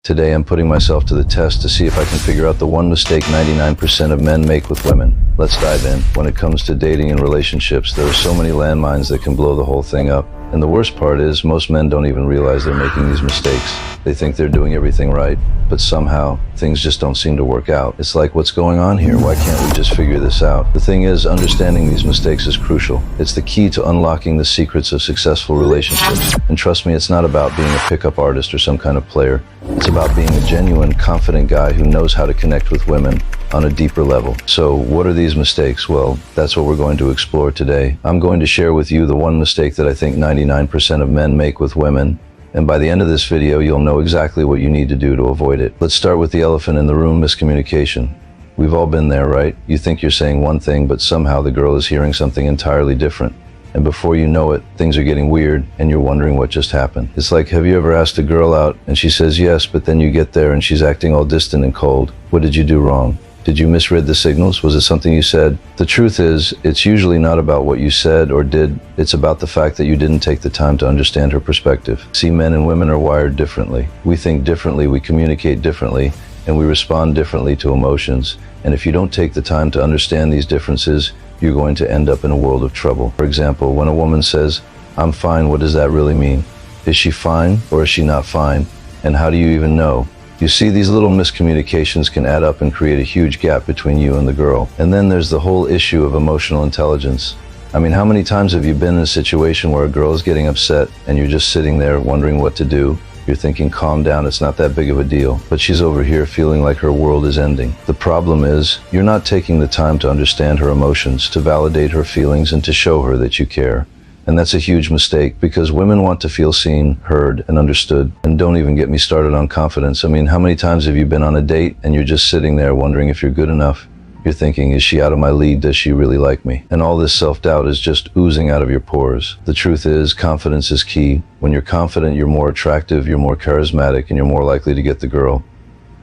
Today I'm putting myself to the test to see if I can figure out the one mistake 99% of men make with women. Let's dive in. When it comes to dating and relationships, there are so many landmines that can blow the whole thing up. And the worst part is, most men don't even realize they're making these mistakes. They think they're doing everything right, but somehow things just don't seem to work out. It's like, what's going on here? Why can't we just figure this out? The thing is, understanding these mistakes is crucial. It's the key to unlocking the secrets of successful relationships. And trust me, it's not about being a pickup artist or some kind of player. It's about being a genuine, confident guy who knows how to connect with women on a deeper level. So what are these mistakes? Well, that's what we're going to explore today. I'm going to share with you the one mistake that I think 99% of men make with women. And by the end of this video, you'll know exactly what you need to do to avoid it. Let's start with the elephant in the room, miscommunication. We've all been there, right? You think you're saying one thing, but somehow the girl is hearing something entirely different. And before you know it, things are getting weird and you're wondering what just happened. It's like, have you ever asked a girl out and she says yes, but then you get there and she's acting all distant and cold? What did you do wrong? Did you misread the signals? Was it something you said? The truth is, it's usually not about what you said or did. It's about the fact that you didn't take the time to understand her perspective. See, men and women are wired differently. We think differently, we communicate differently, and we respond differently to emotions. And if you don't take the time to understand these differences, you're going to end up in a world of trouble. For example, when a woman says, "I'm fine," what does that really mean? Is she fine or is she not fine? And how do you even know? You see, these little miscommunications can add up and create a huge gap between you and the girl. And then there's the whole issue of emotional intelligence. I mean, how many times have you been in a situation where a girl is getting upset and you're just sitting there wondering what to do? You're thinking, calm down, it's not that big of a deal. But she's over here feeling like her world is ending. The problem is, you're not taking the time to understand her emotions, to validate her feelings, and to show her that you care. And that's a huge mistake, because women want to feel seen, heard, and understood. And don't even get me started on confidence. I mean, how many times have you been on a date and you're just sitting there wondering if you're good enough? You're thinking, is she out of my league? Does she really like me? And all this self-doubt is just oozing out of your pores. The truth is, confidence is key. When you're confident, you're more attractive, you're more charismatic, and you're more likely to get the girl.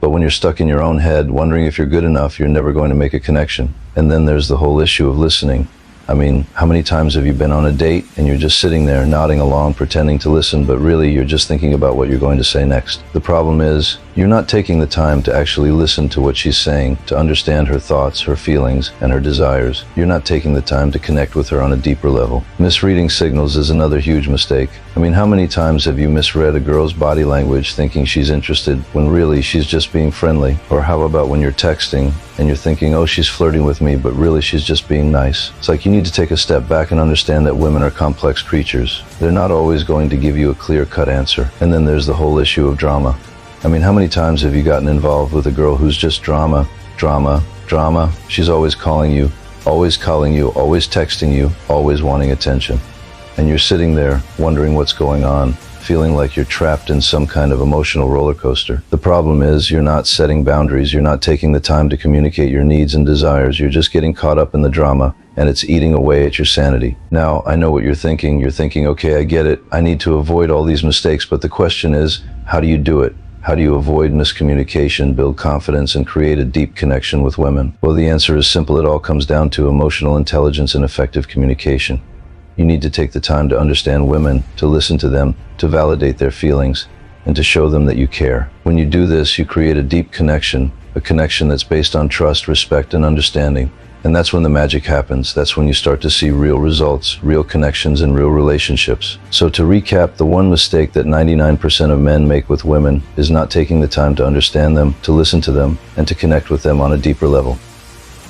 But when you're stuck in your own head, wondering if you're good enough, you're never going to make a connection. And then there's the whole issue of listening. I mean, how many times have you been on a date and you're just sitting there nodding along, pretending to listen, but really you're just thinking about what you're going to say next? The problem is, you're not taking the time to actually listen to what she's saying, to understand her thoughts, her feelings, and her desires. You're not taking the time to connect with her on a deeper level. Misreading signals is another huge mistake. I mean, how many times have you misread a girl's body language thinking she's interested when really she's just being friendly? Or how about when you're texting and you're thinking, oh, she's flirting with me, but really she's just being nice? It's like you need to take a step back and understand that women are complex creatures. They're not always going to give you a clear-cut answer. And then there's the whole issue of drama. I mean, how many times have you gotten involved with a girl who's just drama, drama, drama? She's always calling you, always texting you, always wanting attention. And you're sitting there wondering what's going on, feeling like you're trapped in some kind of emotional roller coaster. The problem is, you're not setting boundaries, you're not taking the time to communicate your needs and desires, you're just getting caught up in the drama, and it's eating away at your sanity. Now, I know what you're thinking, okay, I get it, I need to avoid all these mistakes, but the question is, how do you do it? How do you avoid miscommunication, build confidence, and create a deep connection with women? Well, the answer is simple. It all comes down to emotional intelligence and effective communication. You need to take the time to understand women, to listen to them, to validate their feelings, and to show them that you care. When you do this, you create a deep connection, a connection that's based on trust, respect, and understanding. And that's when the magic happens. That's when you start to see real results, real connections, and real relationships. So to recap, the one mistake that 99% of men make with women is not taking the time to understand them, to listen to them, and to connect with them on a deeper level.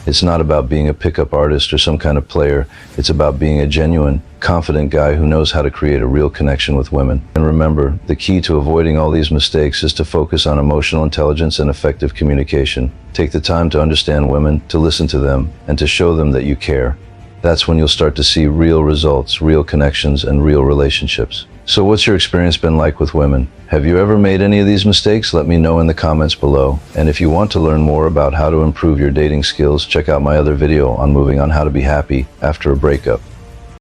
It's not about being a pickup artist or some kind of player. It's about being a genuine, confident guy who knows how to create a real connection with women. And remember, the key to avoiding all these mistakes is to focus on emotional intelligence and effective communication. Take the time to understand women, to listen to them, and to show them that you care. That's when you'll start to see real results, real connections, and real relationships. So what's your experience been like with women? Have you ever made any of these mistakes? Let me know in the comments below. And if you want to learn more about how to improve your dating skills, check out my other video on moving on how to be happy after a breakup.